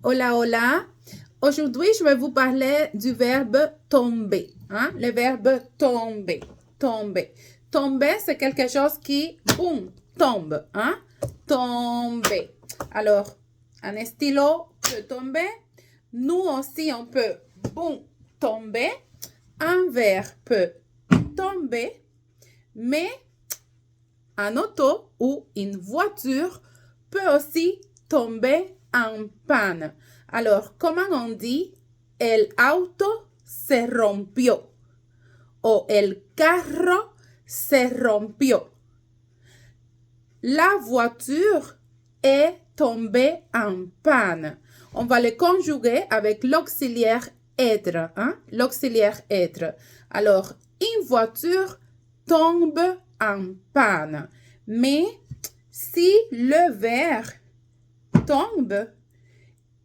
Hola, hola. Aujourd'hui, je vais vous parler du verbe tomber. Le verbe tomber. Tomber. Tomber, c'est quelque chose qui, boum, tombe. Tomber. Alors, un estilo peut tomber. Nous aussi, on peut, boum, tomber. Un verre peut tomber. Mais un auto ou une voiture peut aussi tomber en panne. Alors, comment on dit el auto se rompió o el carro se rompió? La voiture est tombée en panne. On va le conjuguer avec l'auxiliaire être. L'auxiliaire être. Alors, une voiture tombe en panne. Mais si le verre tombe,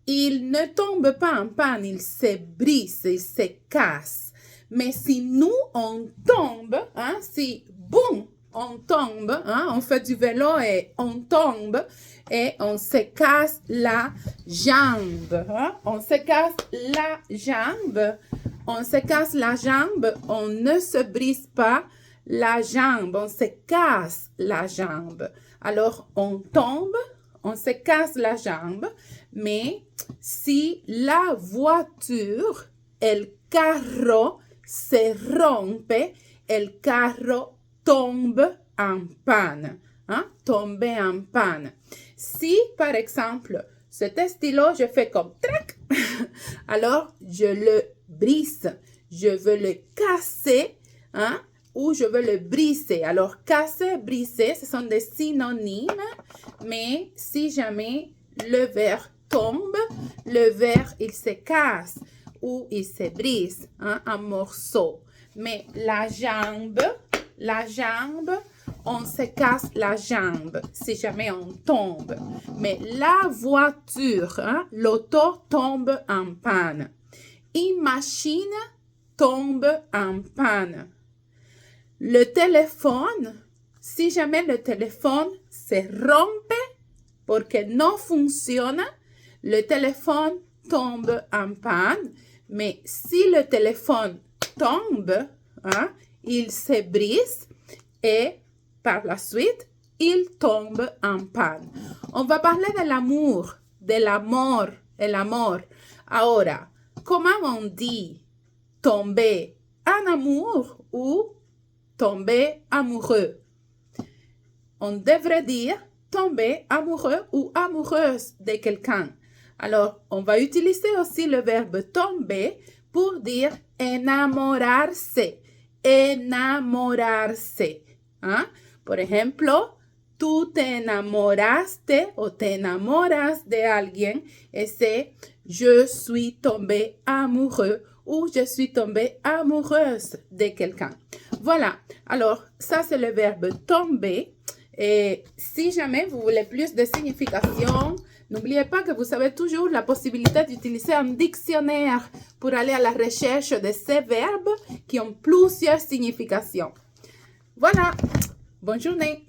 il ne tombe pas en panne, il se brise, il se casse. Mais si nous, on tombe, si boum, on tombe, on fait du vélo et on tombe et on se casse la jambe. On se casse la jambe. On se casse la jambe, on ne se brise pas la jambe, on se casse la jambe. Alors, on tombe, on se casse la jambe, mais si la voiture, el carro se rompe, el carro tombe en panne. Tomber en panne. Si, par exemple, cet stylo, je fais comme trac, alors je le brise. Je veux le casser, ou je veux le briser. Alors, casser, briser, ce sont des synonymes, mais si jamais le verre tombe, le verre, il se casse ou il se brise en morceaux. Mais la jambe, on se casse la jambe si jamais on tombe. Mais la voiture, l'auto tombe en panne. Une machine tombe en panne. Le téléphone, si jamais le téléphone se rompe porque no funciona, le téléphone tombe en panne. Mais si le téléphone tombe, il se brise et par la suite, il tombe en panne. On va parler de l'amour, de l'amor, et l'amour. Ahora, comment on dit tomber en amour ou tomber amoureux? On devrait dire tomber amoureux ou amoureuse de quelqu'un. Alors, on va utiliser aussi le verbe tomber pour dire enamorarse. Enamorarse. Por ejemplo, tú te enamoraste o te enamoras de alguien et c'est je suis tombé amoureux ou je suis tombée amoureuse de quelqu'un. Voilà. Alors, ça, c'est le verbe tomber. Et si jamais vous voulez plus de signification, n'oubliez pas que vous avez toujours la possibilité d'utiliser un dictionnaire pour aller à la recherche de ces verbes qui ont plusieurs significations. Voilà. Bonne journée.